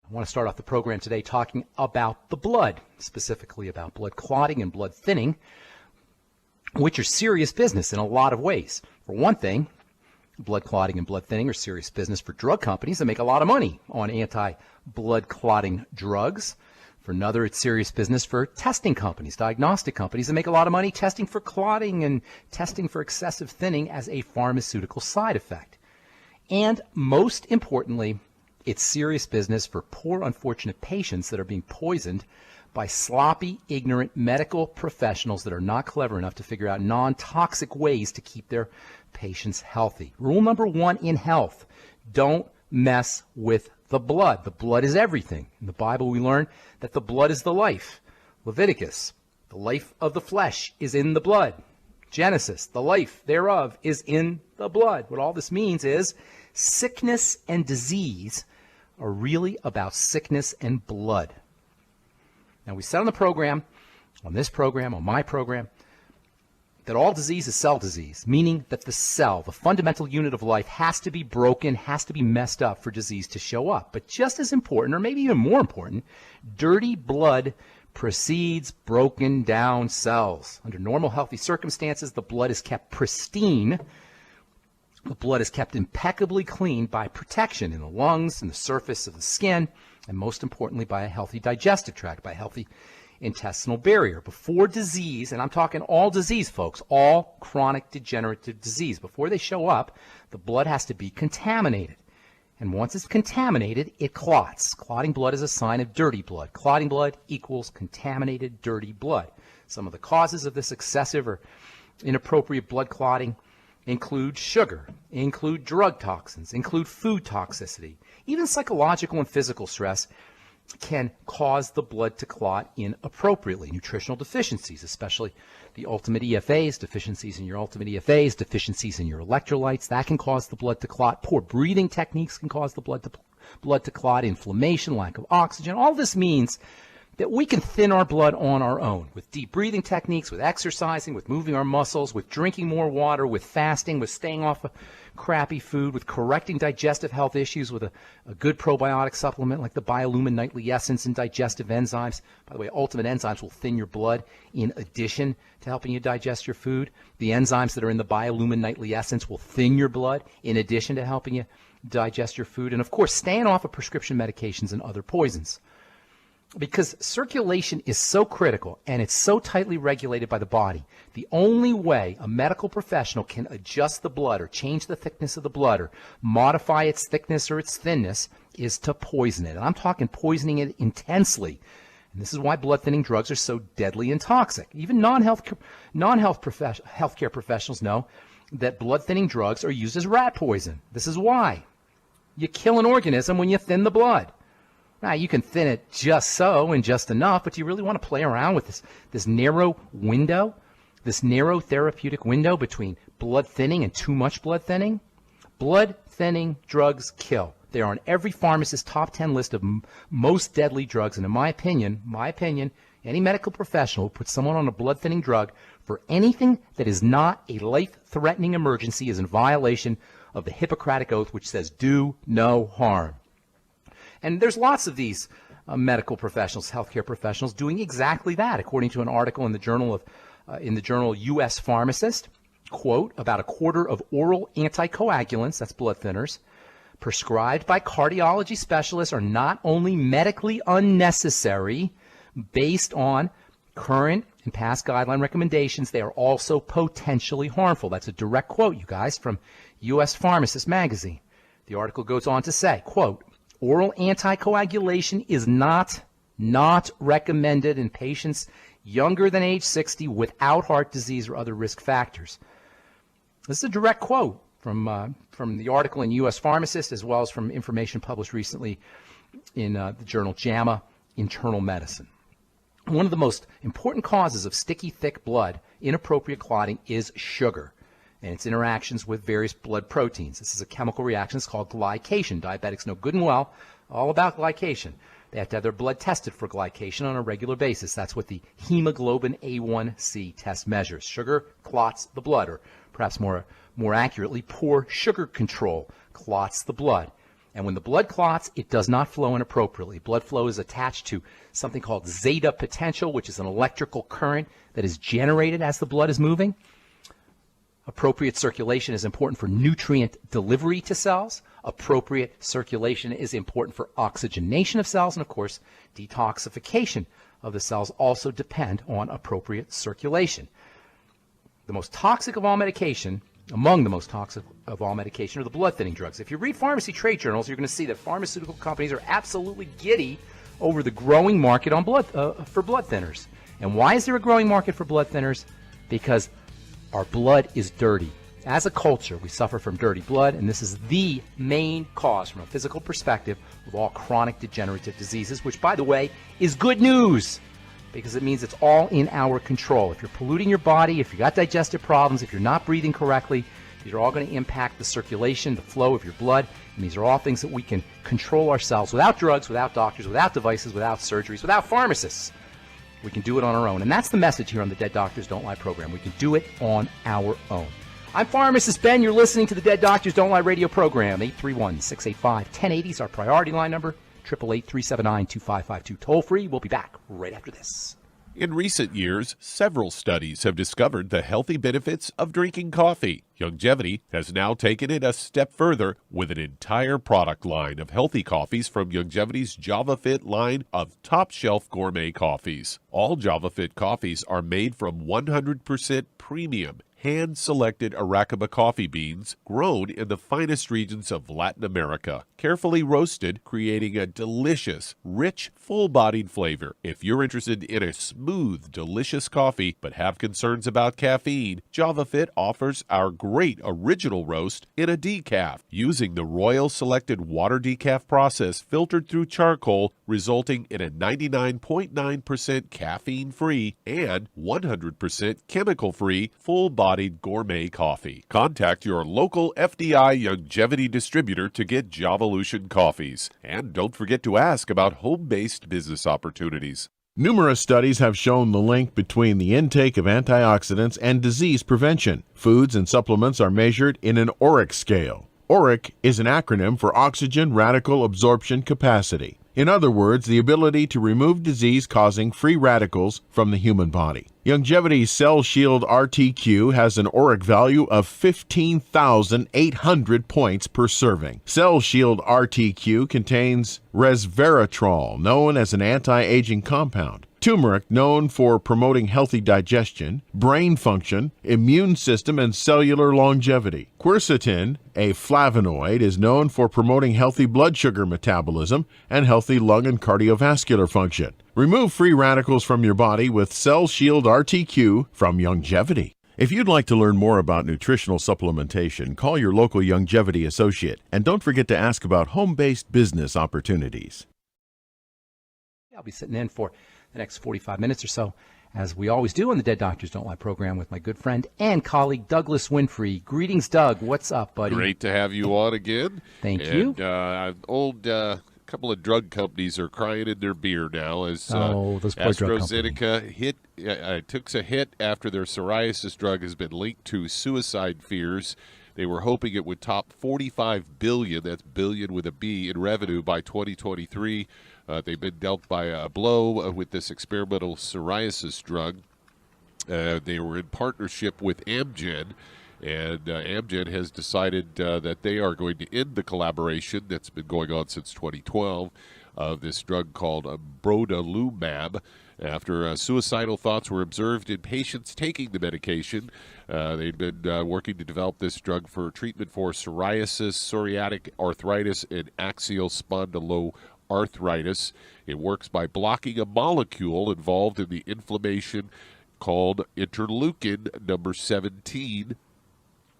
I want to start off the program today talking about the blood, specifically about blood clotting and blood thinning, which are serious business in a lot of ways. For one thing, blood clotting and blood thinning are serious business for drug companies that make a lot of money on anti-blood clotting drugs. For another, it's serious business for testing companies, diagnostic companies that make a lot of money testing for clotting and testing for excessive thinning as a pharmaceutical side effect. And most importantly, it's serious business for poor, unfortunate patients that are being poisoned by sloppy, ignorant medical professionals that are not clever enough to figure out non-toxic ways to keep their patients healthy. Rule number one in health, don't mess with the blood. The blood is everything. In the Bible, we learn that the blood is the life. Leviticus, the life of the flesh is in the blood. Genesis, the life thereof is in the blood. What all this means is sickness and disease are really about sickness and blood. Now, we said on the program, on this program, on my program, that all disease is cell disease, meaning that the cell, the fundamental unit of life, has to be broken, has to be messed up for disease to show up. But just as important, or maybe even more important, dirty blood precedes broken down cells. Under normal healthy circumstances, the blood is kept pristine. The blood is kept impeccably clean by protection in the lungs and the surface of the skin, and most importantly by a healthy digestive tract, by a healthy intestinal barrier. Before disease, and I'm talking all disease, folks, all chronic degenerative disease, before they show up, the blood has to be contaminated. And once it's contaminated, it clots. Clotting blood is a sign of dirty blood. Clotting blood equals contaminated, dirty blood. Some of the causes of this excessive or inappropriate blood clotting include sugar, include drug toxins, include food toxicity. Even psychological and physical stress can cause the blood to clot inappropriately. Nutritional deficiencies, especially the ultimate EFAs, deficiencies in your ultimate EFAs, deficiencies in your electrolytes, that can cause the blood to clot. Poor breathing techniques can cause the blood to clot. Inflammation, lack of oxygen. All this means that we can thin our blood on our own with deep breathing techniques, with exercising, with moving our muscles, with drinking more water, with fasting, with staying off of crappy food, with correcting digestive health issues with a good probiotic supplement like the Biolumin Nightly Essence and digestive enzymes. By the way, Ultimate Enzymes will thin your blood in addition to helping you digest your food. The enzymes that are in the Biolumin Nightly Essence will thin your blood in addition to helping you digest your food. And of course, staying off of prescription medications and other poisons. Because circulation is so critical and it's so tightly regulated by the body, the only way a medical professional can adjust the blood or change the thickness of the blood or modify its thickness or its thinness is to poison it. And I'm talking poisoning it intensely. And this is why blood thinning drugs are so deadly and toxic. Even healthcare professionals know that blood thinning drugs are used as rat poison. This is why. You kill an organism when you thin the blood. Now, you can thin it just so and just enough, but do you really want to play around with this narrow window, this narrow therapeutic window between blood thinning and too much blood thinning? Blood thinning drugs kill. They are on every pharmacist's top 10 list of most deadly drugs, and in my opinion, any medical professional who puts someone on a blood thinning drug for anything that is not a life-threatening emergency is in violation of the Hippocratic Oath, which says do no harm. And there's lots of these medical professionals, healthcare professionals, doing exactly that. According to an article in the journal U.S. Pharmacist, quote, about a quarter of oral anticoagulants, that's blood thinners, prescribed by cardiology specialists are not only medically unnecessary based on current and past guideline recommendations, they are also potentially harmful. That's a direct quote, you guys, from U.S. Pharmacist magazine. The article goes on to say, quote, oral anticoagulation is not recommended in patients younger than age 60 without heart disease or other risk factors. This is a direct quote from the article in U.S. Pharmacist, as well as from information published recently in the journal JAMA Internal Medicine. One of the most important causes of sticky, thick blood, inappropriate clotting, is sugar and its interactions with various blood proteins. This is a chemical reaction. It's called glycation. Diabetics know good and well all about glycation. They have to have their blood tested for glycation on a regular basis. That's what the hemoglobin A1C test measures. Sugar clots the blood, or perhaps more accurately, poor sugar control clots the blood. And when the blood clots, it does not flow inappropriately. Blood flow is attached to something called zeta potential, which is an electrical current that is generated as the blood is moving. Appropriate circulation is important for nutrient delivery to cells. Appropriate circulation is important for oxygenation of cells. And of course, detoxification of the cells also depend on appropriate circulation. The most toxic of all medication, among the most toxic of all medication, are the blood thinning drugs. If you read pharmacy trade journals, you're going to see that pharmaceutical companies are absolutely giddy over the growing market on for blood thinners. And why is there a growing market for blood thinners? Because our blood is dirty. As a culture, we suffer from dirty blood, and this is the main cause from a physical perspective of all chronic degenerative diseases, which, by the way, is good news because it means it's all in our control. If you're polluting your body, if you got digestive problems, if you're not breathing correctly, these are all going to impact the circulation, the flow of your blood, and these are all things that we can control ourselves without drugs, without doctors, without devices, without surgeries, without pharmacists. We can do it on our own, and that's the message here on the Dead Doctors Don't Lie program. We can do it on our own. I'm Pharmacist Ben. You're listening to the Dead Doctors Don't Lie radio program. 831-685-1080 is our priority line number. 888-379-2552. Toll free. We'll be back right after this. In recent years, several studies have discovered the healthy benefits of drinking coffee. Longevity has now taken it a step further with an entire product line of healthy coffees from Longevity's JavaFit line of top-shelf gourmet coffees. All JavaFit coffees are made from 100% premium, hand-selected Arabica coffee beans grown in the finest regions of Latin America, carefully roasted, creating a delicious, rich, full-bodied flavor. If you're interested in a smooth, delicious coffee but have concerns about caffeine, JavaFit offers our great original roast in a decaf, using the Royal Selected Water Decaf process filtered through charcoal, resulting in a 99.9% caffeine-free and 100% chemical-free, full-bodied gourmet coffee. Contact your local FDI Longevity distributor to get Javalution coffees. And don't forget to ask about home-based business opportunities. Numerous studies have shown the link between the intake of antioxidants and disease prevention. Foods and supplements are measured in an ORAC scale. ORAC is an acronym for Oxygen Radical Absorption Capacity. In other words, the ability to remove disease-causing free radicals from the human body. Longevity's Cell Shield RTQ has an ORAC value of 15,800 points per serving. Cell Shield RTQ contains resveratrol, known as an anti-aging compound, turmeric, known for promoting healthy digestion, brain function, immune system, and cellular longevity. Quercetin, a flavonoid, is known for promoting healthy blood sugar metabolism and healthy lung and cardiovascular function. Remove free radicals from your body with Cell Shield RTQ from Longevity. If you'd like to learn more about nutritional supplementation, call your local Longevity associate, and don't forget to ask about home-based business opportunities. I'll be sitting in for the next 45 minutes or so, as we always do on the Dead Doctors Don't Lie program, with my good friend and colleague Douglas Winfrey. Greetings, Doug. What's up, buddy? Great to have you on again. Thank you. Couple of drug companies are crying in their beer now as those poor drug AstraZeneca took a hit after their psoriasis drug has been linked to suicide fears. They were hoping it would top $45 billion, that's billion with a B, in revenue by 2023. They've been dealt by a blow with this experimental psoriasis drug. They were in partnership with Amgen, and Amgen has decided that they are going to end the collaboration that's been going on since 2012 of this drug called brodalumab. After suicidal thoughts were observed in patients taking the medication, they'd been working to develop this drug for treatment for psoriasis, psoriatic arthritis, and axial spondyloarthritis. It works by blocking a molecule involved in the inflammation called interleukin number 17.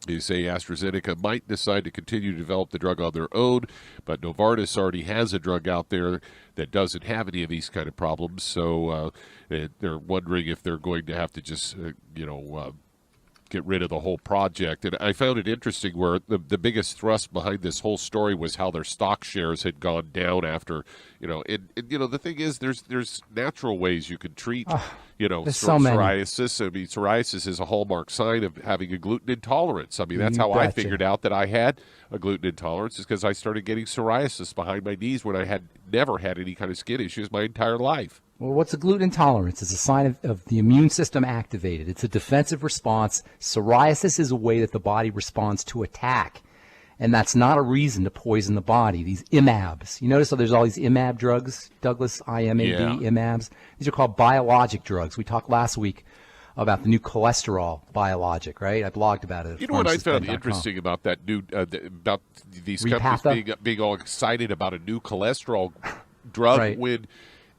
They say AstraZeneca might decide to continue to develop the drug on their own, but Novartis already has a drug out there that doesn't have any of these kind of problems. So they're wondering if they're going to have to just, get rid of the whole project. And I found it interesting where the biggest thrust behind this whole story was how their stock shares had gone down after, the thing is there's natural ways you can treat, psoriasis. I mean, psoriasis is a hallmark sign of having a gluten intolerance. I mean, that's how I figured out that I had a gluten intolerance, is because I started getting psoriasis behind my knees when I had never had any kind of skin issues my entire life. Well, what's a gluten intolerance? It's a sign of the immune system activated. It's a defensive response. Psoriasis is a way that the body responds to attack. And that's not a reason to poison the body. These IMABs. You notice how there's all these IMAB drugs, Douglas, IMAB, IMABs? These are called biologic drugs. We talked last week about the new cholesterol biologic, right? I blogged about it. You know what I found interesting about that new, about these companies being all excited about a new cholesterol drug when...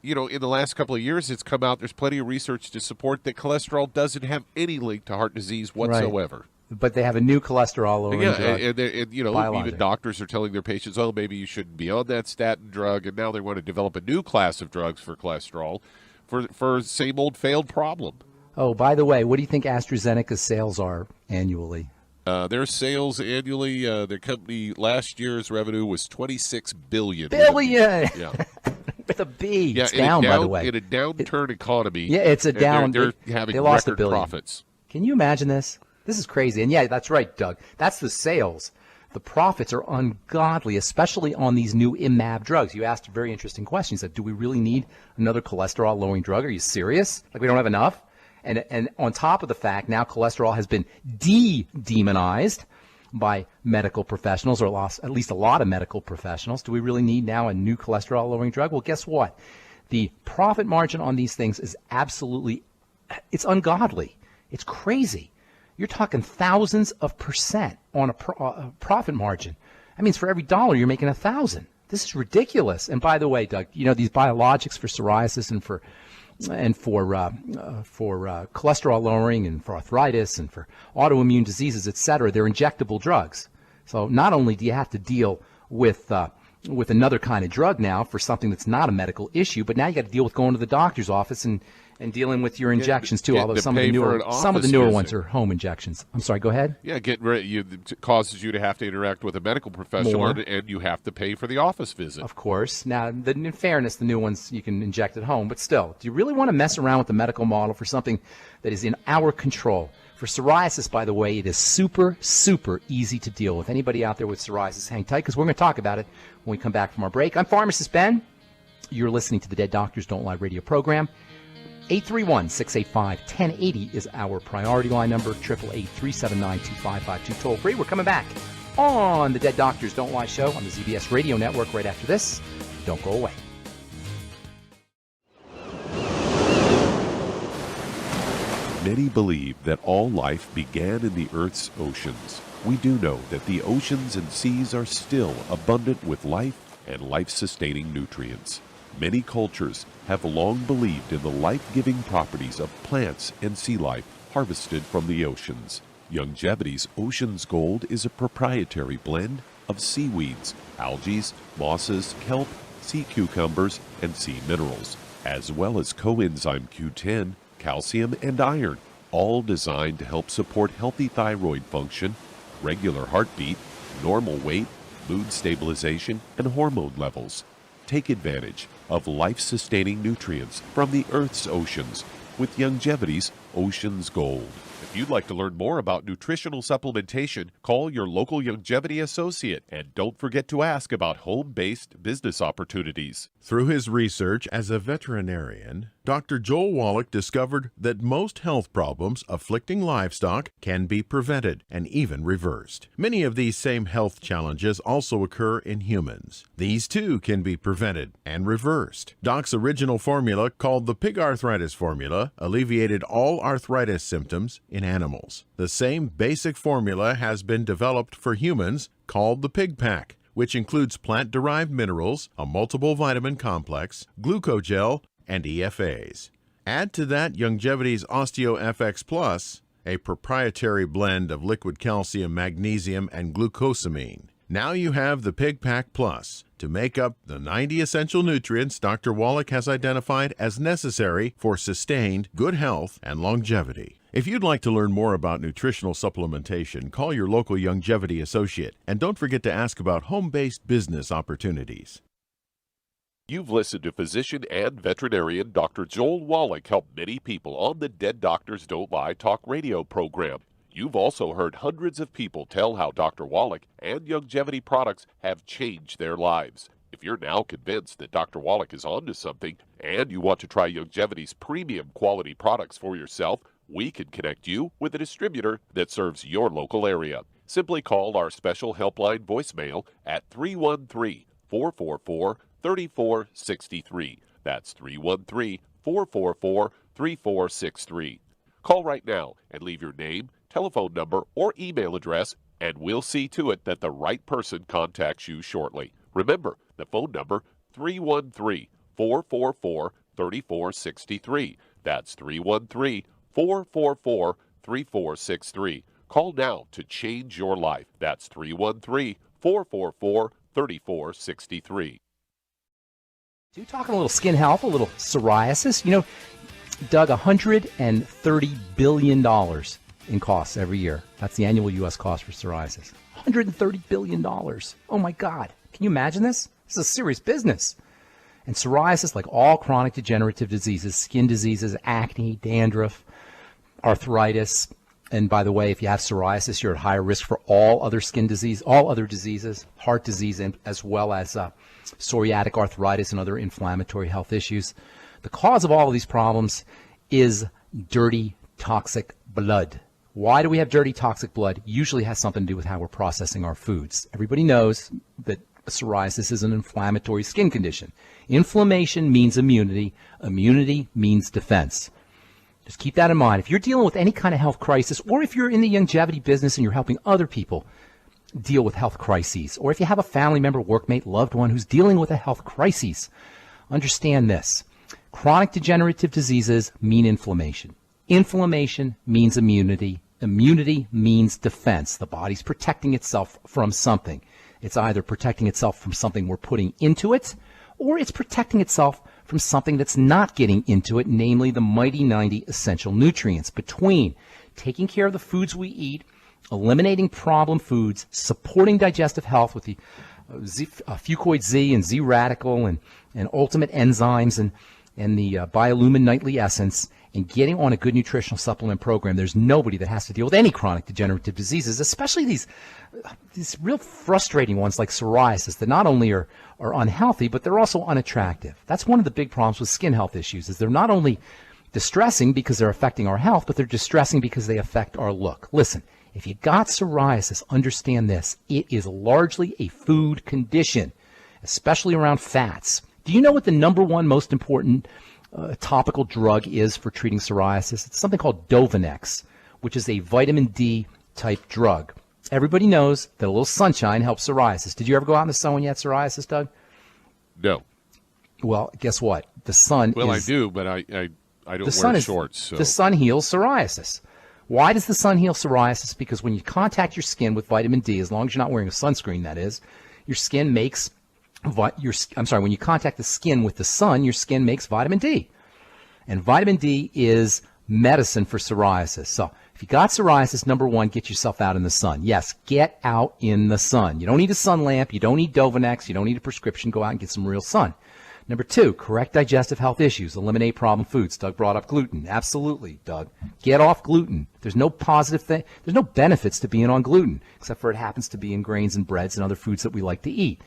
in the last couple of years, it's come out, there's plenty of research to support that cholesterol doesn't have any link to heart disease whatsoever. Right. But they have a new cholesterol-lowering drug. And even doctors are telling their patients, maybe you shouldn't be on that statin drug, and now they want to develop a new class of drugs for cholesterol for same old failed problem. Oh, by the way, what do you think AstraZeneca's sales are annually? Their sales annually, their company last year's revenue was $26 billion. Billion! Yeah. With a B. Yeah, it's down, by the way. In a downturn economy. Yeah, it's a down. They're having they lost record $1 billion. Profits. Can you imagine this? This is crazy. And yeah, that's right, Doug. That's the sales. The profits are ungodly, especially on these new IMAB drugs. You asked a very interesting question. You said, do we really need another cholesterol-lowering drug? Are you serious? Like we don't have enough? And on top of the fact, now cholesterol has been demonized by medical professionals, or at least a lot of medical professionals. Do we really need now a new cholesterol-lowering drug? Well, guess what? The profit margin on these things is it's ungodly. It's crazy. You're talking thousands of percent on a profit margin. That means for every dollar, you're making 1,000. This is ridiculous. And by the way, Doug, these biologics for psoriasis and for cholesterol lowering and for arthritis and for autoimmune diseases, etc., they're injectable drugs. So not only do you have to deal with another kind of drug now for something that's not a medical issue, but now you got to deal with going to the doctor's office and dealing with your injections too. Although some of the newer ones are home injections. I'm sorry. Go ahead. Yeah, it causes you to have to interact with a medical professional, and you have to pay for the office visit. Of course. Now, in fairness, the new ones you can inject at home, but still, do you really want to mess around with the medical model for something that is in our control? For psoriasis, by the way, it is super, super easy to deal with. Anybody out there with psoriasis, hang tight, because we're going to talk about it when we come back from our break. I'm Pharmacist Ben. You're listening to the Dead Doctors Don't Lie radio program. 831-685-1080 is our priority line number, 888-379-2552, toll free. We're coming back on the Dead Doctors Don't Lie show on the ZBS radio network right after this. Don't go away. Many believe that all life began in the Earth's oceans. We do know that the oceans and seas are still abundant with life and life-sustaining nutrients. Many cultures have long believed in the life-giving properties of plants and sea life harvested from the oceans. Youngevity's Ocean's Gold is a proprietary blend of seaweeds, algae, mosses, kelp, sea cucumbers, and sea minerals, as well as coenzyme Q10, calcium, and iron, all designed to help support healthy thyroid function, regular heartbeat, normal weight, mood stabilization, and hormone levels. Take advantage of life-sustaining nutrients from the Earth's oceans with Youngevity's Ocean's Gold. If you'd like to learn more about nutritional supplementation, call your local Youngevity associate, and don't forget to ask about home-based business opportunities. Through his research as a veterinarian, Dr. Joel Wallach discovered that most health problems afflicting livestock can be prevented and even reversed. Many of these same health challenges also occur in humans. These too can be prevented and reversed. Doc's original formula, called the pig arthritis formula, alleviated all arthritis symptoms in animals. The same basic formula has been developed for humans, called the Pig Pack, which includes plant-derived minerals, a multiple vitamin complex, glucogel, and EFAs. Add to that Youngevity's OsteoFX Plus, a proprietary blend of liquid calcium, magnesium, and glucosamine. Now you have the Pig Pack Plus, to make up the 90 essential nutrients Dr. Wallach has identified as necessary for sustained good health and longevity. If you'd like to learn more about nutritional supplementation, call your local Longevity associate, and don't forget to ask about home-based business opportunities. You've listened to physician and veterinarian Dr. Joel Wallach help many people on the Dead Doctors Don't Lie talk radio program. You've also heard hundreds of people tell how Dr. Wallach and Longevity products have changed their lives. If you're now convinced that Dr. Wallach is onto something and you want to try Longevity's premium quality products for yourself, we can connect you with a distributor that serves your local area. Simply call our special helpline voicemail at 313-444-3463. That's 313-444-3463. Call right now and leave your name, telephone number, or email address, and we'll see to it that the right person contacts you shortly. Remember, the phone number, 313-444-3463. That's 313-444-3463. Call now to change your life. That's 313-444-3463. So talking a little skin health, a little psoriasis. You know, Doug, $130 billion in costs every year. That's the annual U.S. cost for psoriasis. $130 billion. Oh, my God. Can you imagine this? This is a serious business. And psoriasis, like all chronic degenerative diseases, skin diseases, acne, dandruff, arthritis, and by the way, if you have psoriasis, you're at higher risk for all other skin disease, all other diseases, heart disease, and as well as psoriatic arthritis and other inflammatory health issues. The cause of all of these problems is dirty, toxic blood. Why do we have dirty, toxic blood? Usually has something to do with how we're processing our foods. Everybody knows that psoriasis is an inflammatory skin condition. Inflammation means immunity. Immunity means defense. Just keep that in mind. If you're dealing with any kind of health crisis, or if you're in the longevity business and you're helping other people deal with health crises, or if you have a family member, workmate, loved one who's dealing with a health crisis, understand this. Chronic degenerative diseases mean inflammation. Inflammation means immunity. Immunity means defense. The body's protecting itself from something. It's either protecting itself from something we're putting into it, or it's protecting itself from something that's not getting into it, namely the mighty 90 essential nutrients. Between taking care of the foods we eat, eliminating problem foods, supporting digestive health with the Fucoid Z and Z radical and ultimate enzymes and the Biolumin Nightly Essence, and getting on a good nutritional supplement program, there's nobody that has to deal with any chronic degenerative diseases, especially these real frustrating ones like psoriasis that not only are unhealthy, but they're also unattractive. That's one of the big problems with skin health issues, is they're not only distressing because they're affecting our health, but they're distressing because they affect our look. Listen, if you got psoriasis, understand this. It is largely a food condition, especially around fats. Do you know what the number one most important topical drug is for treating psoriasis? It's something called Dovanex, which is a vitamin D type drug. Everybody knows that a little sunshine helps psoriasis. Did you ever go out in the sun when you had psoriasis, Doug? No. Well, guess what? The sun I do, but I don't wear shorts. So. The sun heals psoriasis. Why does the sun heal psoriasis? Because when you contact your skin with vitamin D, as long as you're not wearing a sunscreen, that is, your skin makes when you contact the skin with the sun, your skin makes vitamin D. And vitamin D is medicine for psoriasis. So if you got psoriasis, number one, get yourself out in the sun. Yes, get out in the sun. You don't need a sun lamp. You don't need Dovanex. You don't need a prescription. Go out and get some real sun. Number two, correct digestive health issues. Eliminate problem foods. Doug brought up gluten. Absolutely, Doug. Get off gluten. There's no positive thing. There's no benefits to being on gluten, except for it happens to be in grains and breads and other foods that we like to eat.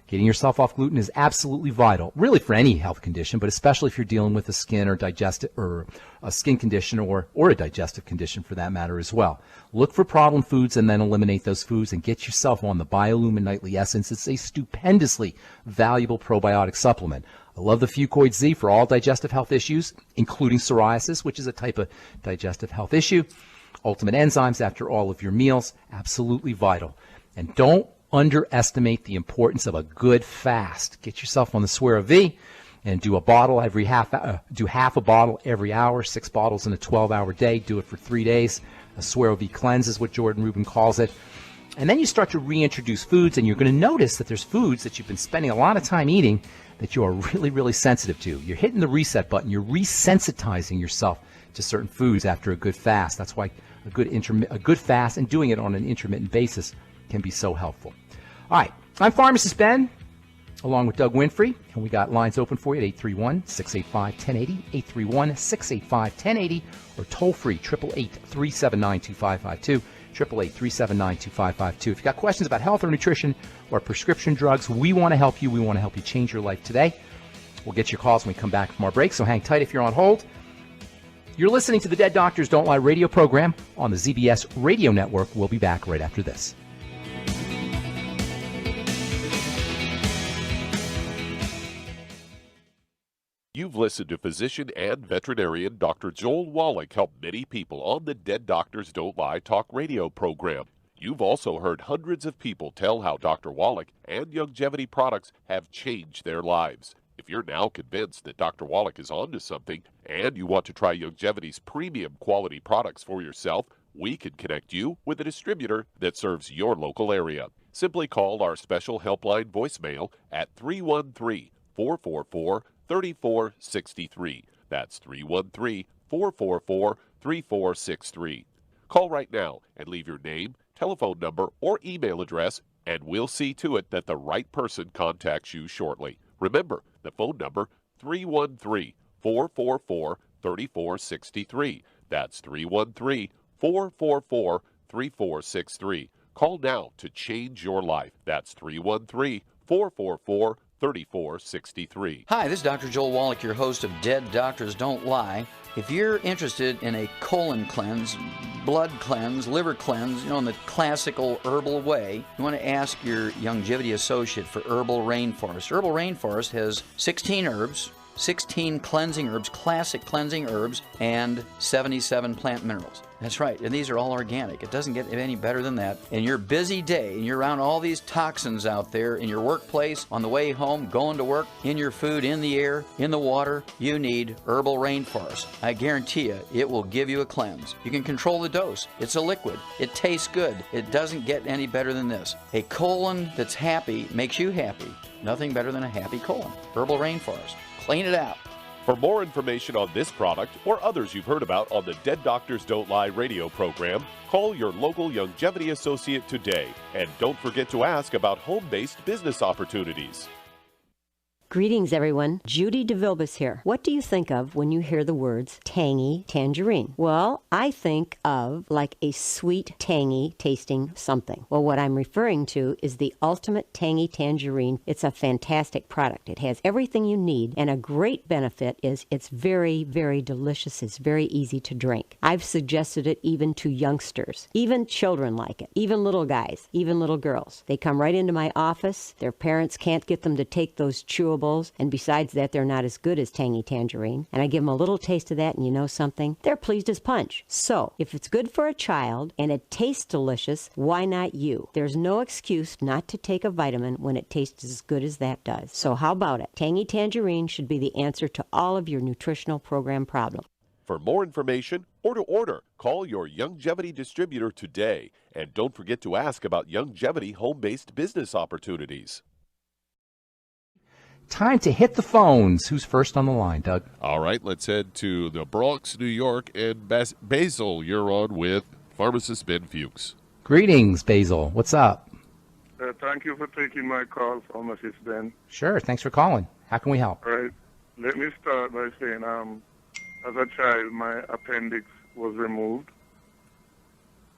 Getting yourself off gluten is absolutely vital, really for any health condition, but especially if you're dealing with a skin or a skin condition or a digestive condition for that matter as well. Look for problem foods and then eliminate those foods and get yourself on the Biolumin Nightly Essence. It's a stupendously valuable probiotic supplement. I love the Fucoid Z for all digestive health issues, including psoriasis, which is a type of digestive health issue. Ultimate enzymes after all of your meals, absolutely vital. And don't underestimate the importance of a good fast. Get yourself on the Swear V and do a bottle every half a bottle every hour, 6 bottles in a 12-hour day. Do it for 3 days. A Swear V cleanse is what Jordan Rubin calls it. And then you start to reintroduce foods, and you're going to notice that there's foods that you've been spending a lot of time eating that you are really, really sensitive to. You're hitting the reset button. You're resensitizing yourself to certain foods after a good fast. That's why a good fast and doing it on an intermittent basis can be so helpful. All right, I'm Pharmacist Ben, along with Doug Winfrey, and we got lines open for you at 831-685-1080, 831-685-1080, or toll-free, 888-379-2552, 888-379-2552. If you've got questions about health or nutrition or prescription drugs, we want to help you. We want to help you change your life today. We'll get your calls when we come back from our break, so hang tight if you're on hold. You're listening to the Dead Doctors Don't Lie radio program on the ZBS Radio Network. We'll be back right after this. You've listened to physician and veterinarian Dr. Joel Wallach help many people on the Dead Doctors Don't Lie talk radio program. You've also heard hundreds of people tell how Dr. Wallach and Youngevity products have changed their lives. If you're now convinced that Dr. Wallach is onto something and you want to try Youngevity's premium quality products for yourself, we can connect you with a distributor that serves your local area. Simply call our special helpline voicemail at 313-444-3463. That's 313-444-3463. Call right now and leave your name, telephone number, or email address, and we'll see to it that the right person contacts you shortly. Remember, the phone number, 313-444-3463. That's 313-444-3463. Call now to change your life. That's 313-444-3463. Hi, this is Dr. Joel Wallach, your host of Dead Doctors Don't Lie. If you're interested in a colon cleanse, blood cleanse, liver cleanse, in the classical herbal way, you want to ask your Youngevity associate for Herbal Rainforest. Herbal Rainforest has 16 herbs, 16 cleansing herbs, classic cleansing herbs, and 77 plant minerals. That's right, and these are all organic. It doesn't get any better than that. In your busy day, and you're around all these toxins out there in your workplace, on the way home, going to work, in your food, in the air, in the water, you need Herbal Rainforest. I guarantee you, it will give you a cleanse. You can control the dose. It's a liquid. It tastes good. It doesn't get any better than this. A colon that's happy makes you happy. Nothing better than a happy colon. Herbal Rainforest. Clean it out. For more information on this product or others you've heard about on the Dead Doctors Don't Lie radio program, call your local Youngevity associate today. And don't forget to ask about home-based business opportunities. Greetings, everyone. Judy DeVilbus here. What do you think of when you hear the words tangy tangerine? Well, I think of like a sweet, tangy tasting something. Well, what I'm referring to is the ultimate tangy tangerine. It's a fantastic product. It has everything you need, and a great benefit is it's very, very delicious. It's very easy to drink. I've suggested it even to youngsters. Even children like it. Even little guys. Even little girls. They come right into my office. Their parents can't get them to take those chewables. And besides that, they're not as good as tangy tangerine. And I give them a little taste of that, and you know something? They're pleased as punch. So, if it's good for a child and it tastes delicious, why not you? There's no excuse not to take a vitamin when it tastes as good as that does. So how about it? Tangy tangerine should be the answer to all of your nutritional program problems. For more information or to order, call your Youngevity distributor today. And don't forget to ask about Youngevity home-based business opportunities. Time to hit the phones. Who's first on the line, Doug? All right, let's head to the Bronx, New York, and Basil, you're on with Pharmacist Ben Fuchs. Greetings, Basil. What's up? Thank you for taking my call, Pharmacist Ben. Sure, thanks for calling. How can we help? All right. Let me start by saying, as a child, my appendix was removed.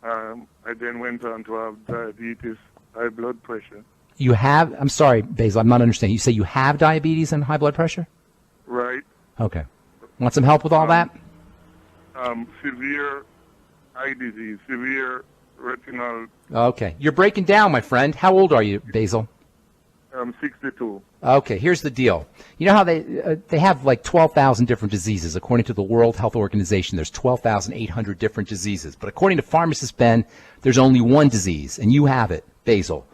I then went on to have diabetes, high blood pressure. You have, I'm sorry, Basil, I'm not understanding. You say you have diabetes and high blood pressure? Right. Okay. Want some help with all that? Severe eye disease, severe retinal. Okay. You're breaking down, my friend. How old are you, Basil? 62. Okay, here's the deal. You know how they have like 12,000 different diseases. According to the World Health Organization, there's 12,800 different diseases. But according to Pharmacist Ben, there's only one disease, and you have it, Basil.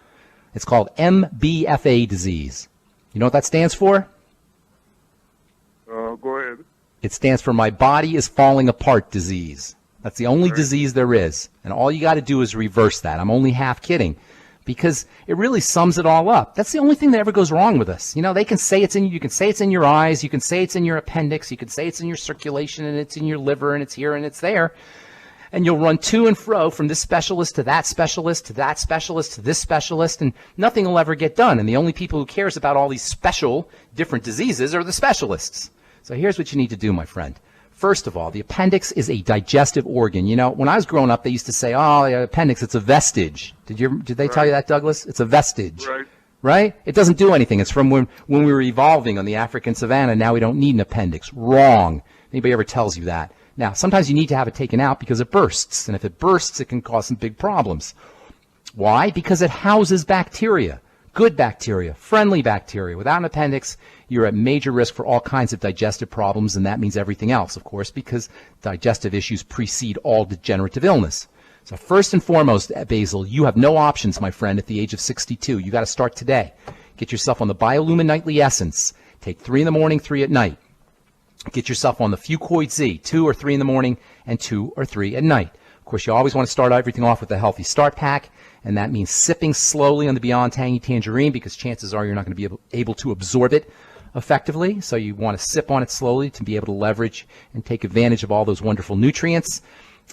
It's called MBFA disease. You know what that stands for? Go ahead. It stands for My Body is Falling Apart disease. That's the only disease there is. And all you got to do is reverse that. I'm only half kidding, because it really sums it all up. That's the only thing that ever goes wrong with us. You know, they can say it's in you. You can say it's in your eyes. You can say it's in your appendix. You can say it's in your circulation, and it's in your liver, and it's here, and it's there. And you'll run to and fro from this specialist to that specialist to that specialist to this specialist, and nothing will ever get done. And the only people who cares about all these special different diseases are the specialists. So here's what you need to do, my friend. First of all, the appendix is a digestive organ. You know, when I was growing up, they used to say, oh, the appendix, it's a vestige. Did they tell you that, Douglas? It's a vestige. Right. Right? It doesn't do anything. It's from when we were evolving on the African savanna. Now we don't need an appendix. Wrong. Anybody ever tells you that? Now, sometimes you need to have it taken out because it bursts. And if it bursts, it can cause some big problems. Why? Because it houses bacteria. Good bacteria, friendly bacteria. Without an appendix, you're at major risk for all kinds of digestive problems, and that means everything else, of course, because digestive issues precede all degenerative illness. So first and foremost, Basil, you have no options, my friend, at the age of 62. You got to start today. Get yourself on the Biolumin Nightly Essence. Take 3 in the morning, 3 at night. Get yourself on the Fucoid Z, 2 or 3 in the morning and 2 or 3 at night. Of course, you always want to start everything off with a healthy start pack, and that means sipping slowly on the Beyond Tangy Tangerine, because chances are you're not going to be able to absorb it effectively. So you want to sip on it slowly to be able to leverage and take advantage of all those wonderful nutrients.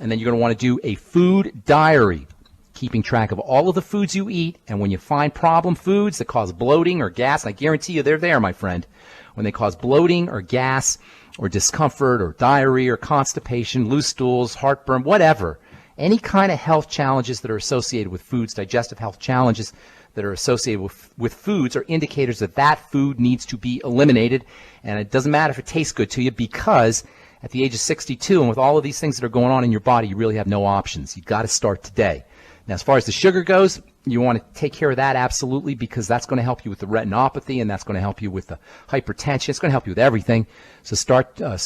And then you're going to want to do a food diary, keeping track of all of the foods you eat. And when you find problem foods that cause bloating or gas, and I guarantee you they're there, my friend, when they cause bloating or gas or discomfort or diarrhea or constipation, loose stools, heartburn, whatever, any kind of health challenges that are associated with foods, digestive health challenges that are associated with foods, are indicators that that food needs to be eliminated. And it doesn't matter if it tastes good to you, because at the age of 62 and with all of these things that are going on in your body, you really have no options. You've got to start today. Now, as far as the sugar goes, you want to take care of that absolutely, because that's going to help you with the retinopathy, and that's going to help you with the hypertension. It's going to help you with everything. So start a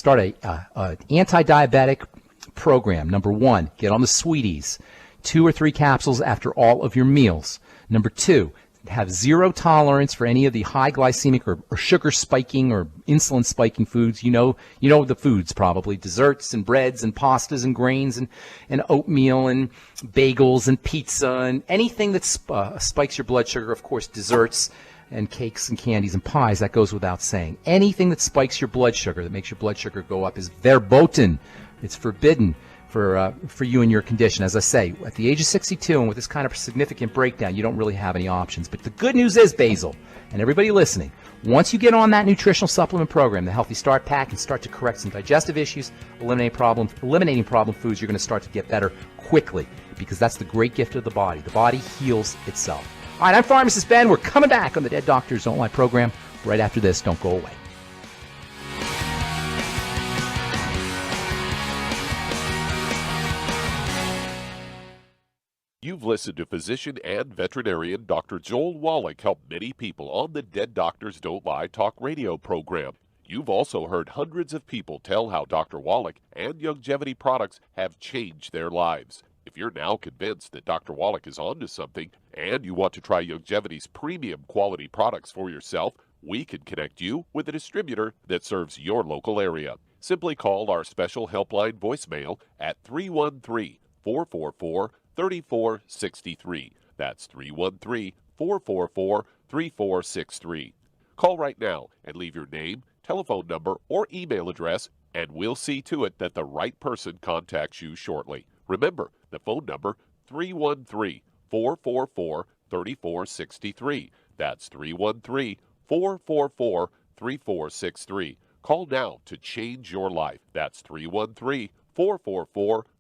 anti-diabetic program. Number 1, get on the sweeties, 2 or 3 capsules after all of your meals. Number 2, have zero tolerance for any of the high glycemic or sugar spiking or insulin spiking foods. You know the foods probably: desserts and breads and pastas and grains and oatmeal and bagels and pizza and anything that spikes your blood sugar. Of course, desserts and cakes and candies and pies, that goes without saying. Anything that spikes your blood sugar, that makes your blood sugar go up, is verboten. It's forbidden for you and your condition. As I say, at the age of 62 and with this kind of significant breakdown, you don't really have any options. But the good news is, Basil, and everybody listening, once you get on that nutritional supplement program, the Healthy Start Pack, and start to correct some digestive issues, eliminating problem foods, you're going to start to get better quickly, because that's the great gift of the body. The body heals itself. All right, I'm Pharmacist Ben. We're coming back on the Dead Doctors Don't Lie program right after this. Don't go away. You've listened to physician and veterinarian Dr. Joel Wallach help many people on the Dead Doctors Don't Lie talk radio program. You've also heard hundreds of people tell how Dr. Wallach and Youngevity products have changed their lives. If you're now convinced that Dr. Wallach is onto something and you want to try Youngevity's premium quality products for yourself, we can connect you with a distributor that serves your local area. Simply call our special helpline voicemail at 313-444-3463. That's 313-444-3463. Call right now and leave your name, telephone number, or email address, and we'll see to it that the right person contacts you shortly. Remember, the phone number, 313-444-3463. That's 313-444-3463. Call now to change your life. That's 313-444-3463.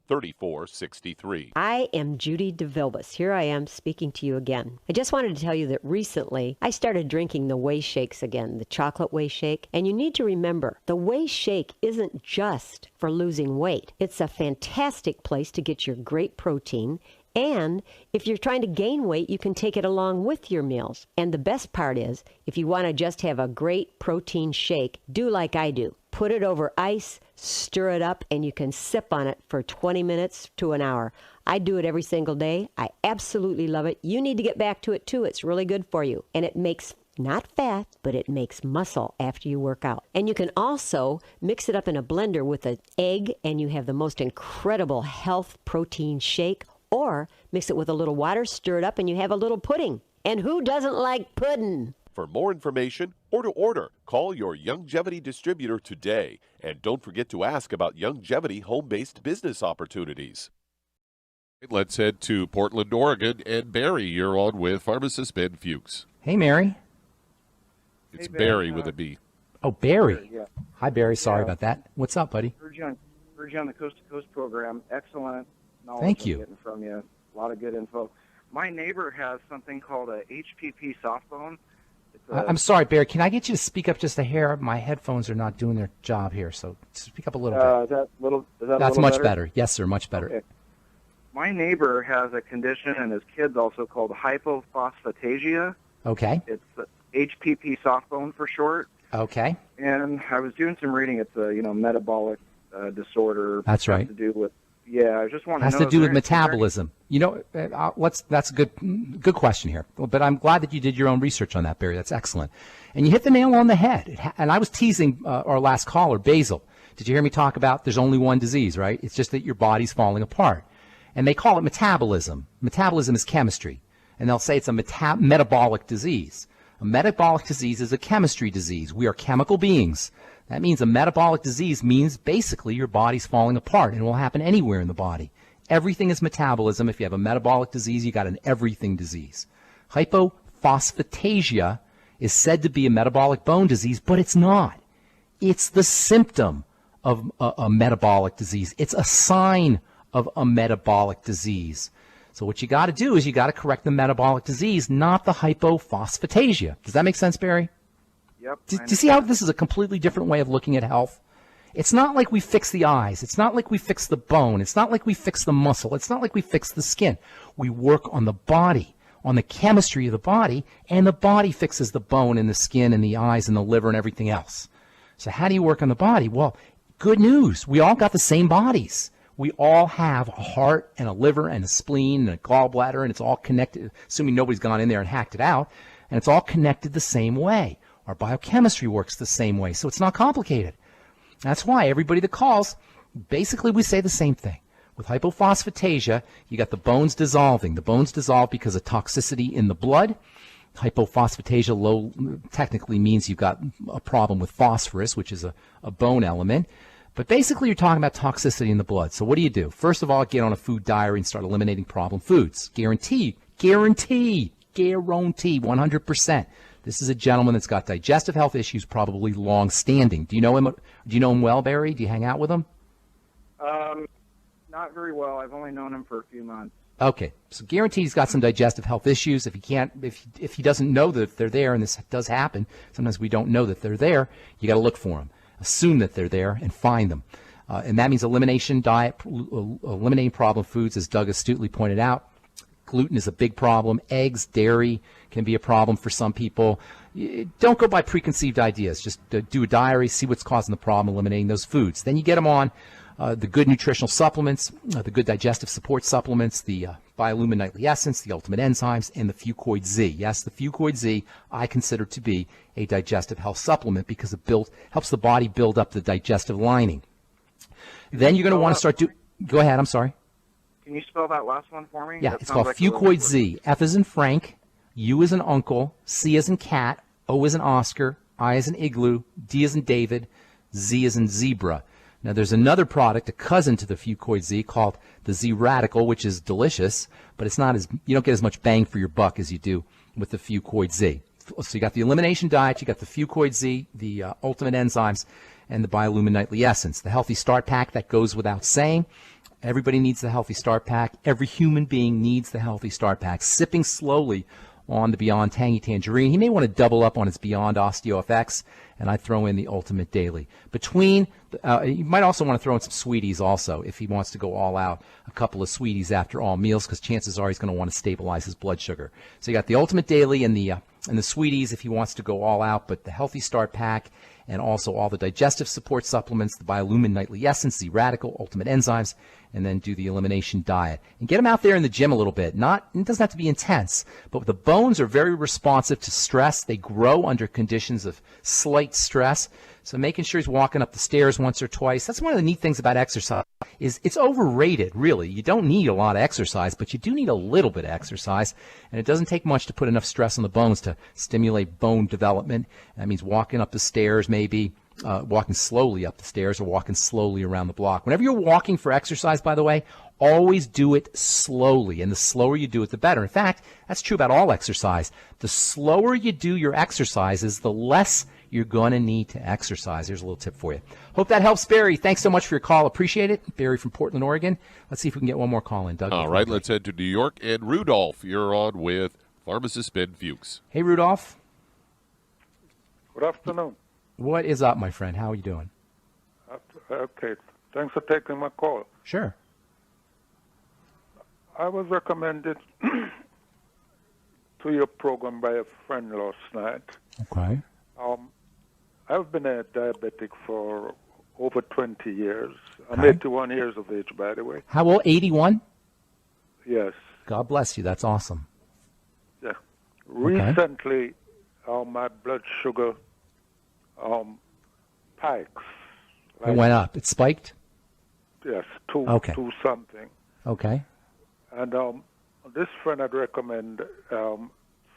3463. I am Judy DeVilbus. Here I am speaking to you again. I just wanted to tell you that recently I started drinking the Whey Shakes again, the chocolate Whey Shake. And you need to remember, the Whey Shake isn't just for losing weight. It's a fantastic place to get your great protein. And if you're trying to gain weight, you can take it along with your meals. And the best part is, if you want to just have a great protein shake, do like I do. Put it over ice, stir it up, and you can sip on it for 20 minutes to an hour. I do it every single day. I absolutely love it. You need to get back to it too. It's really good for you. And it makes Not fat, but it makes muscle after you work out. And you can also mix it up in a blender with an egg, and you have the most incredible health protein shake, or mix it with a little water, stir it up, and you have a little pudding. And who doesn't like pudding? For more information or to order, call your Youngevity distributor today. And don't forget to ask about Youngevity home-based business opportunities. Let's head to Portland, Oregon. And Barry, you're on with Pharmacist Ben Fuchs. Hey, Mary. It's Barry with a B. Oh, Barry. Yeah. Hi, Barry. Sorry about that. What's up, buddy? Heard you on the Coast to Coast program. Excellent knowledge. Thank you. I'm getting from you. A lot of good info. My neighbor has something called a HPP soft bone. I'm sorry, Barry. Can I get you to speak up just a hair? My headphones are not doing their job here, so speak up a little bit. Is that That's a little much better. Yes, sir, much better. Okay. My neighbor has a condition, and his kid's also called hypophosphatasia. Okay. It's HPP soft bone for short. Okay. And I was doing some reading. It's a metabolic disorder. That's right. Has to do with I just want to know. Has to do with metabolism. That's a good question here. But I'm glad that you did your own research on that, Barry. That's excellent. And you hit the nail on the head. And I was teasing our last caller, Basil. Did you hear me talk about there's only one disease, right? It's just that your body's falling apart. And they call it metabolism. Metabolism is chemistry. And they'll say it's a metabolic disease. A metabolic disease is a chemistry disease. We are chemical beings. That means a metabolic disease means basically your body's falling apart, and it will happen anywhere in the body. Everything is metabolism. If you have a metabolic disease, you got an everything disease. Hypophosphatasia is said to be a metabolic bone disease, but it's not. It's the symptom of a metabolic disease. It's a sign of a metabolic disease. So what you got to do is you got to correct the metabolic disease, not the hypophosphatasia. Does that make sense, Barry? Yep. Do you see how this is a completely different way of looking at health? It's not like we fix the eyes. It's not like we fix the bone. It's not like we fix the muscle. It's not like we fix the skin. We work on the body, on the chemistry of the body, and the body fixes the bone and the skin and the eyes and the liver and everything else. So how do you work on the body? Well, good news. We all got the same bodies. We all have a heart and a liver and a spleen and a gallbladder, and it's all connected, assuming nobody's gone in there and hacked it out, and it's all connected the same way. Our biochemistry works the same way, so it's not complicated. That's why everybody that calls, basically we say the same thing. With hypophosphatasia, you got the bones dissolving. The bones dissolve because of toxicity in the blood. Hypophosphatasia low technically means you've got a problem with phosphorus, which is a bone element. But basically you're talking about toxicity in the blood. So what do? First of all, get on a food diary and start eliminating problem foods. Guarantee 100%. This is a gentleman that's got digestive health issues, probably long-standing. Do you know him? Do you know him well, Barry? Do you hang out with him? Not very well. I've only known him for a few months. Okay, so guarantee he's got some digestive health issues. If he doesn't know that they're there, and this does happen, sometimes we don't know that they're there. You got to look for them, assume that they're there, and find them. And that means eliminating problem foods, as Doug astutely pointed out. Gluten is a big problem. Eggs, dairy can be a problem for some people. Don't go by preconceived ideas. Just do a diary, see what's causing the problem, eliminating those foods. Then you get them on the good nutritional supplements, the good digestive support supplements, the Biolumin Nightly Essence, the Ultimate Enzymes, and the Fucoid Z. Yes, the Fucoid Z I consider to be a digestive health supplement because it helps the body build up the digestive lining. Then you're going to want to start Go ahead, I'm sorry. Can you spell that last one for me? Yeah, it's called Fucoid Z. F as in Frank, U as in Uncle, C as in Cat, O as in Oscar, I as in Igloo, D as in David, Z as in Zebra. Now, there's another product, a cousin to the Fucoid Z, called the Z Radical, which is delicious, but you don't get as much bang for your buck as you do with the Fucoid Z. So you got the elimination diet, you got the Fucoid Z, the Ultimate Enzymes, and the Biolumin Nightly Essence. The Healthy Start Pack, that goes without saying. Everybody needs the Healthy Start Pack. Every human being needs the Healthy Start Pack. Sipping slowly on the Beyond Tangy Tangerine. He may want to double up on his Beyond OsteoFX, and I throw in the Ultimate Daily. You might also want to throw in some Sweeties also if he wants to go all out. A couple of Sweeties after all meals, because chances are he's going to want to stabilize his blood sugar. So you got the Ultimate Daily and the Sweeties if he wants to go all out, but the Healthy Start Pack and also all the digestive support supplements, the Biolumin Nightly Essence, Z Radical, Ultimate Enzymes, and then do the elimination diet. And get them out there in the gym a little bit. It doesn't have to be intense, but the bones are very responsive to stress. They grow under conditions of slight stress. So making sure he's walking up the stairs once or twice. That's one of the neat things about exercise is it's overrated, really. You don't need a lot of exercise, but you do need a little bit of exercise. And it doesn't take much to put enough stress on the bones to stimulate bone development. That means walking up the stairs maybe, walking slowly up the stairs or walking slowly around the block. Whenever you're walking for exercise, by the way, always do it slowly. And the slower you do it, the better. In fact, that's true about all exercise. The slower you do your exercises, the less you're going to need to exercise. Here's a little tip for you. Hope that helps, Barry. Thanks so much for your call. Appreciate it. Barry from Portland, Oregon. Let's see if we can get one more call in. Doug. All right, let's head to New York. And Rudolph, you're on with Pharmacist Ben Fuchs. Hey, Rudolph. Good afternoon. What is up, my friend? How are you doing? Okay. Thanks for taking my call. Sure. I was recommended to your program by a friend last night. Okay. I've been a diabetic for over 20 years. I'm Okay. 81 years of age, by the way. How old? 81? Yes. God bless you. That's awesome. Yeah. Recently, my blood sugar spikes. It went up. It spiked? Yes, two something. Okay. And this friend had recommended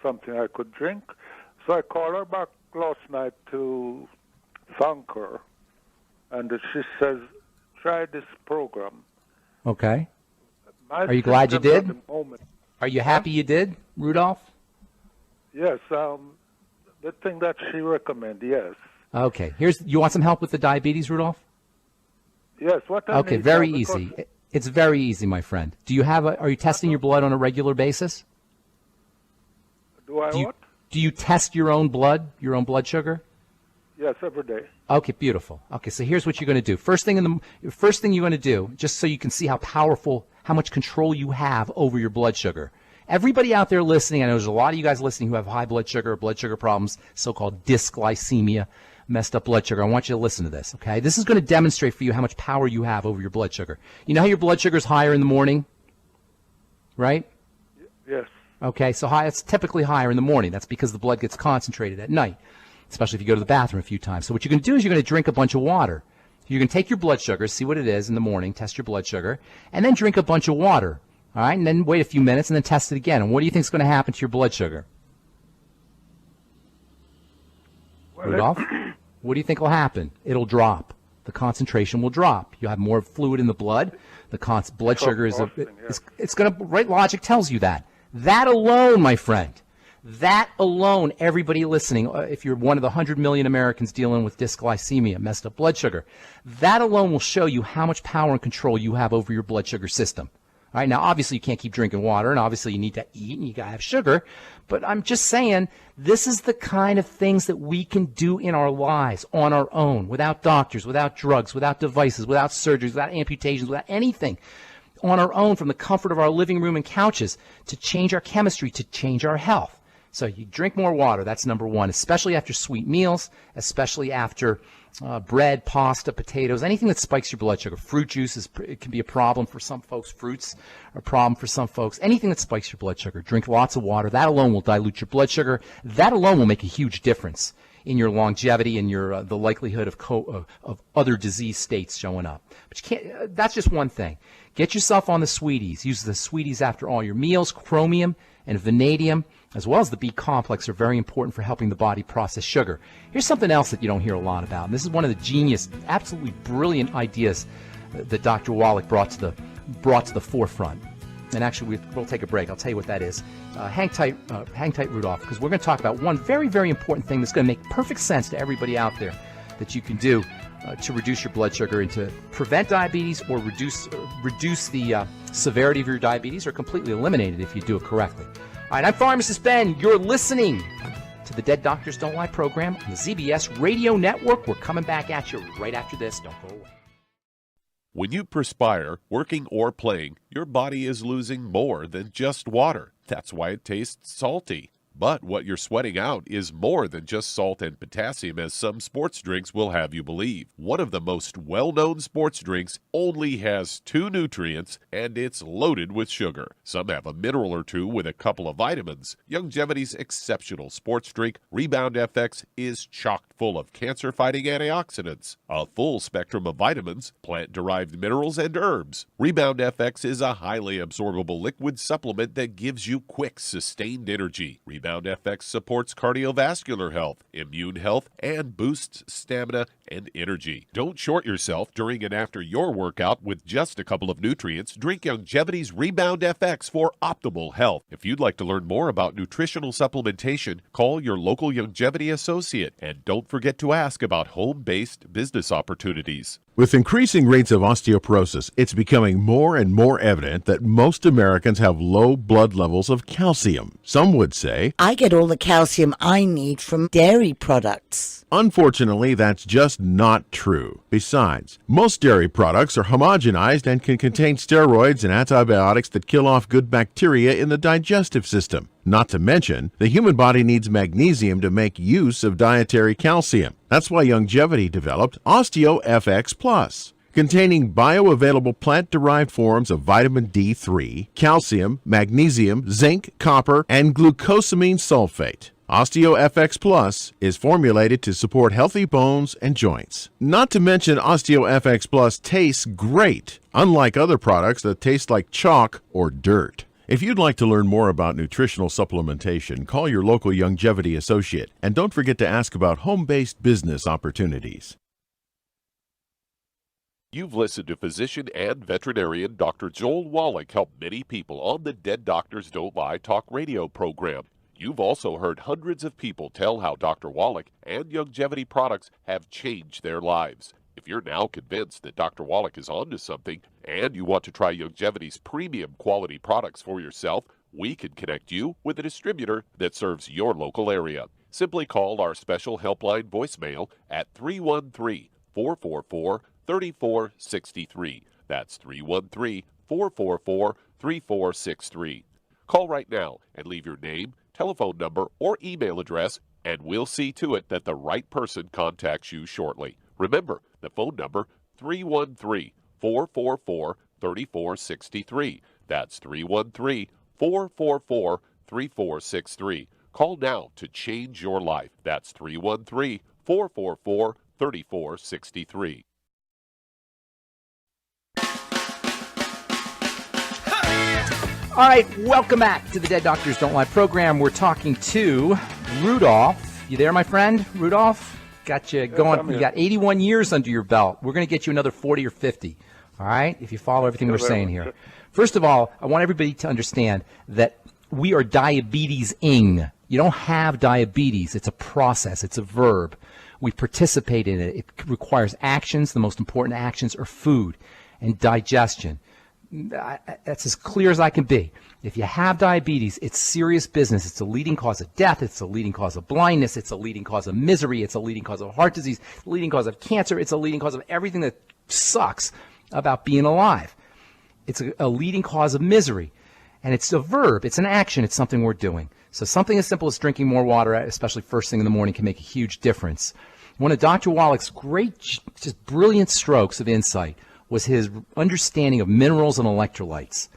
something I could drink. So I called her back last night to thank her. And she says, try this program. Okay. Are you glad you did? Are you happy you did, Rudolph? Yes. The thing that she recommended, yes. Okay. You want some help with the diabetes, Rudolph? Yes. What I Okay, need very now, because- easy. It's very easy, my friend. Are you testing your blood on a regular basis? Do I what? Do you test your own blood sugar? Yes, every day. Okay, beautiful. Okay, so here's what you're going to do. First thing you're going to do, just so you can see how much control you have over your blood sugar. Everybody out there listening, I know there's a lot of you guys listening who have high blood sugar problems, so-called dysglycemia, messed up blood sugar. I want you to listen to this, okay? This is going to demonstrate for you how much power you have over your blood sugar. You know how your blood sugar is higher in the morning, right? Yes. Okay, so it's typically higher in the morning. That's because the blood gets concentrated at night, especially if you go to the bathroom a few times. So what you're going to do is you're going to drink a bunch of water. You're going to take your blood sugar, see what it is in the morning, test your blood sugar, and then drink a bunch of water. All right, and then wait a few minutes and then test it again. And what do you think is going to happen to your blood sugar? Well, Rudolph, what do you think will happen? It'll drop. The concentration will drop. You'll have more fluid in the blood. The blood sugar is it's going to, right? Logic tells you that. That alone, my friend, that alone, everybody listening, if you're one of the 100 million Americans dealing with dysglycemia, messed up blood sugar, that alone will show you how much power and control you have over your blood sugar system. All right, now, obviously, you can't keep drinking water, and obviously, you need to eat, and you got to have sugar. But I'm just saying, this is the kind of things that we can do in our lives on our own, without doctors, without drugs, without devices, without surgeries, without amputations, without anything, on our own from the comfort of our living room and couches to change our chemistry, to change our health. So you drink more water. That's number one, especially after sweet meals, especially after bread, pasta, potatoes, anything that spikes your blood sugar. Fruit juice it can be a problem for some folks. Fruits are a problem for some folks. Anything that spikes your blood sugar. Drink lots of water. That alone will dilute your blood sugar. That alone will make a huge difference in your longevity and your the likelihood of other disease states showing up. But you can't. That's just one thing. Get yourself on the sweeties. Use the sweeties after all your meals. Chromium and vanadium, as well as the B complex, are very important for helping the body process sugar. Here's something else that you don't hear a lot about, and this is one of the genius, absolutely brilliant ideas that Dr. Wallach brought to the forefront. And actually, we'll take a break. I'll tell you what that is. Hang tight, Rudolph, because we're going to talk about one very, very important thing that's going to make perfect sense to everybody out there that you can do to reduce your blood sugar and to prevent diabetes or reduce the severity of your diabetes, or completely eliminate it if you do it correctly. All right, I'm Pharmacist Ben. You're listening to the Dead Doctors Don't Lie program on the ZBS Radio Network. We're coming back at you right after this. Don't go away. When you perspire, working or playing, your body is losing more than just water. That's why it tastes salty. But what you're sweating out is more than just salt and potassium, as some sports drinks will have you believe. One of the most well-known sports drinks only has 2 nutrients, and it's loaded with sugar. Some have a mineral or 2 with a couple of vitamins. Youngevity's exceptional sports drink, Rebound FX, is chock full of cancer-fighting antioxidants, a full spectrum of vitamins, plant-derived minerals, and herbs. Rebound FX is a highly absorbable liquid supplement that gives you quick, sustained energy. Rebound FX supports cardiovascular health, immune health, and boosts stamina and energy. Don't short yourself during and after your workout with just a couple of nutrients. Drink Youngevity's Rebound FX for optimal health. If you'd like to learn more about nutritional supplementation, call your local Youngevity associate, and don't forget to ask about home-based business opportunities. With increasing rates of osteoporosis, it's becoming more and more evident that most Americans have low blood levels of calcium. Some would say, I get all the calcium I need from dairy products. Unfortunately, that's just not true. Besides, most dairy products are homogenized and can contain steroids and antibiotics that kill off good bacteria in the digestive system. Not to mention, the human body needs magnesium to make use of dietary calcium. That's why Youngevity developed OsteoFX Plus, containing bioavailable plant-derived forms of vitamin D3, calcium, magnesium, zinc, copper, and glucosamine sulfate. OsteoFX Plus is formulated to support healthy bones and joints. Not to mention, OsteoFX Plus tastes great, unlike other products that taste like chalk or dirt. If you'd like to learn more about nutritional supplementation, call your local Youngevity associate, and don't forget to ask about home-based business opportunities. You've listened to physician and veterinarian Dr. Joel Wallach help many people on the Dead Doctors Don't Lie talk radio program. You've also heard hundreds of people tell how Dr. Wallach and Youngevity products have changed their lives. If you're now convinced that Dr. Wallach is onto something and you want to try Youngevity's premium quality products for yourself, we can connect you with a distributor that serves your local area. Simply call our special helpline voicemail at 313-444-3463. That's 313-444-3463. Call right now and leave your name, telephone number, or email address, and we'll see to it that the right person contacts you shortly. Remember, the phone number, 313-444-3463. That's 313-444-3463. Call now to change your life. That's 313-444-3463. All right, welcome back to the Dead Doctors Don't Lie program. We're talking to Rudolph. You there, my friend? Rudolph? Got you going. You got 81 years under your belt. We're going to get you another 40 or 50. All right? If you follow everything we're saying here. First of all, I want everybody to understand that we are diabetes-ing. You don't have diabetes. It's a process. It's a verb. We participate in it. It requires actions. The most important actions are food and digestion. That's as clear as I can be. If you have diabetes, it's serious business. It's a leading cause of death. It's a leading cause of blindness. It's a leading cause of misery. It's a leading cause of heart disease. It's a leading cause of cancer. It's a leading cause of everything that sucks about being alive. It's a leading cause of misery. And it's a verb. It's an action. It's something we're doing. So something as simple as drinking more water, especially first thing in the morning, can make a huge difference. One of Dr. Wallach's great, just brilliant strokes of insight was his understanding of minerals and electrolytes.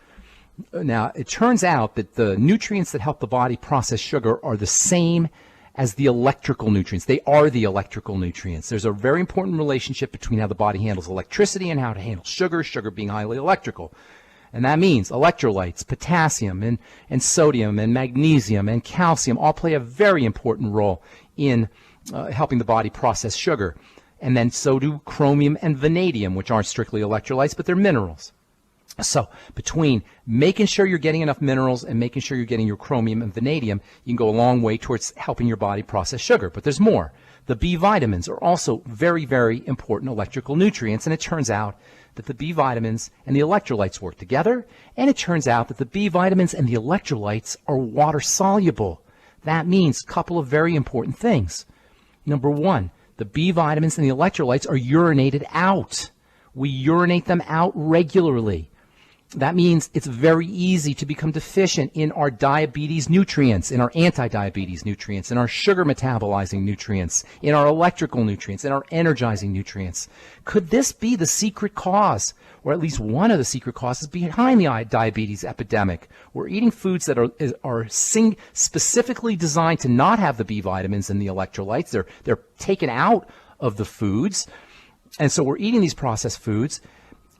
Now, it turns out that the nutrients that help the body process sugar are the same as the electrical nutrients. They are the electrical nutrients. There's a very important relationship between how the body handles electricity and how to handle sugar, sugar being highly electrical. And that means electrolytes, potassium, and sodium, and magnesium, and calcium all play a very important role in helping the body process sugar. And then so do chromium and vanadium, which aren't strictly electrolytes, but they're minerals. So between making sure you're getting enough minerals and making sure you're getting your chromium and vanadium, you can go a long way towards helping your body process sugar. But there's more. The B vitamins are also very, very important electrical nutrients, and it turns out that the B vitamins and the electrolytes work together, and it turns out that the B vitamins and the electrolytes are water soluble. That means a couple of very important things. Number one, the B vitamins and the electrolytes are urinated out. We urinate them out regularly. That means it's very easy to become deficient in our diabetes nutrients, in our anti-diabetes nutrients, in our sugar metabolizing nutrients, in our electrical nutrients, in our energizing nutrients. Could this be the secret cause, or at least one of the secret causes behind the diabetes epidemic? We're eating foods that are specifically designed to not have the B vitamins and the electrolytes. They're taken out of the foods. And so we're eating these processed foods.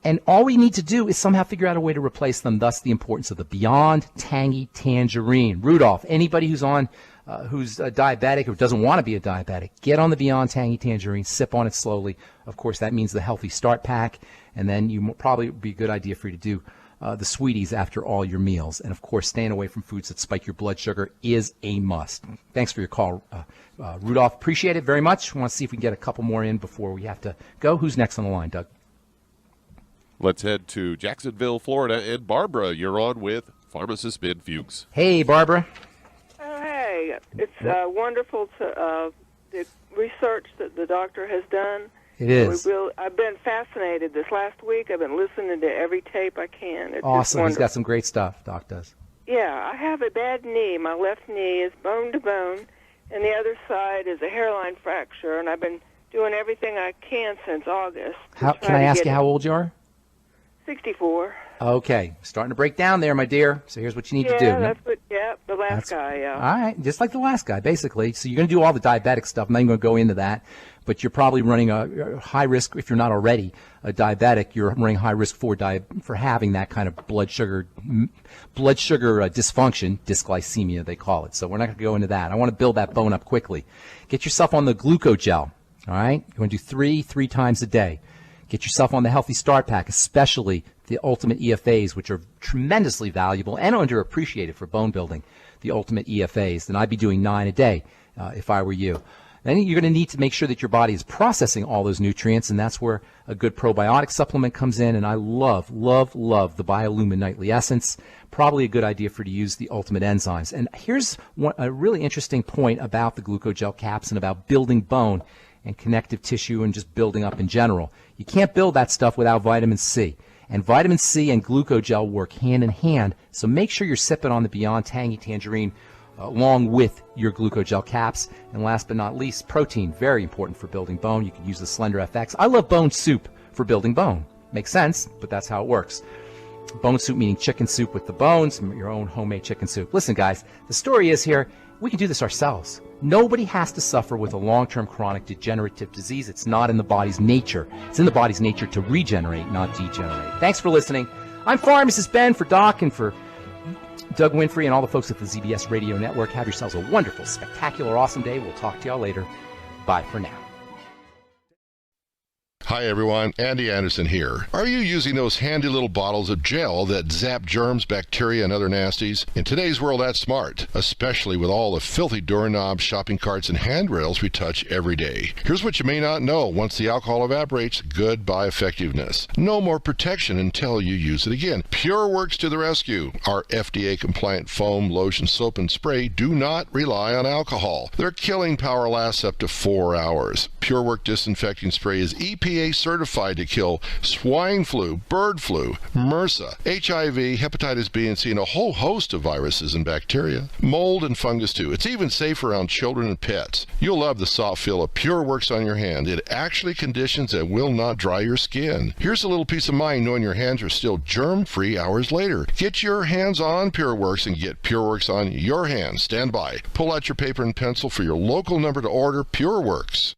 And all we need to do is somehow figure out a way to replace them, thus the importance of the Beyond Tangy Tangerine. Rudolph, anybody who's diabetic or doesn't want to be a diabetic, get on the Beyond Tangy Tangerine, sip on it slowly. Of course, that means the Healthy Start Pack, and then probably would be a good idea for you to do the Sweeties after all your meals. And, of course, staying away from foods that spike your blood sugar is a must. Thanks for your call, Rudolph. Appreciate it very much. We want to see if we can get a couple more in before we have to go. Who's next on the line, Doug? Let's head to Jacksonville, Florida. And Barbara, you're on with Pharmacist Ben Fuchs. Hey, Barbara. Oh, hey. It's wonderful the research that the doctor has done. It is. I've been fascinated this last week. I've been listening to every tape I can. It's awesome. He's got some great stuff, Doc does. Yeah, I have a bad knee. My left knee is bone to bone, and the other side is a hairline fracture, and I've been doing everything I can since August. Can I ask you how old you are? 64. Okay, starting to break down there, my dear. So here's what you need to do. The last guy, yeah. All right, just like the last guy, basically. So you're going to do all the diabetic stuff. I'm not even going to go into that, but you're probably running a high risk, if you're not already a diabetic, you're running high risk for having that kind of blood sugar dysfunction, dysglycemia they call it. So we're not going to go into that. I want to build that bone up quickly. Get yourself on the glucogel, all right? You want to do three times a day. Get yourself on the Healthy Start Pack, especially the Ultimate EFAs, which are tremendously valuable and underappreciated for bone building, the Ultimate EFAs. Then I'd be doing 9 a day if I were you. Then you're going to need to make sure that your body is processing all those nutrients, and that's where a good probiotic supplement comes in. And I love, love, love the Biolumin Nightly Essence. Probably a good idea for you to use the Ultimate Enzymes. And here's a really interesting point about the glucogel caps and about building bone and connective tissue and just building up in general. You can't build that stuff without vitamin C. And vitamin C and glucogel work hand in hand, so make sure you're sipping on the Beyond Tangy Tangerine along with your glucogel caps. And last but not least, protein, very important for building bone. You can use the Slender FX. I love bone soup for building bone. Makes sense, but that's how it works. Bone soup meaning chicken soup with the bones, your own homemade chicken soup. Listen, guys, the story is here, we can do this ourselves. Nobody has to suffer with a long-term chronic degenerative disease. It's not in the body's nature. It's in the body's nature to regenerate, not degenerate. Thanks for listening. I'm Pharmacist Ben for Doc and for Doug Winfrey and all the folks at the ZBS Radio Network. Have yourselves a wonderful, spectacular, awesome day. We'll talk to y'all later. Bye for now. Hi everyone, Andy Anderson here. Are you using those handy little bottles of gel that zap germs, bacteria, and other nasties? In today's world, that's smart, especially with all the filthy doorknobs, shopping carts, and handrails we touch every day. Here's what you may not know. Once the alcohol evaporates, goodbye effectiveness. No more protection until you use it again. PureWorks to the rescue. Our FDA-compliant foam, lotion, soap, and spray do not rely on alcohol. Their killing power lasts up to 4 hours. PureWorks disinfecting spray is EPA certified to kill swine flu, bird flu, MRSA, HIV, hepatitis B and C, and a whole host of viruses and bacteria. Mold and fungus too. It's even safe around children and pets. You'll love the soft feel of PureWorks on your hand. It actually conditions and will not dry your skin. Here's a little peace of mind knowing your hands are still germ-free hours later. Get your hands on PureWorks and get PureWorks on your hands. Stand by. Pull out your paper and pencil for your local number to order PureWorks.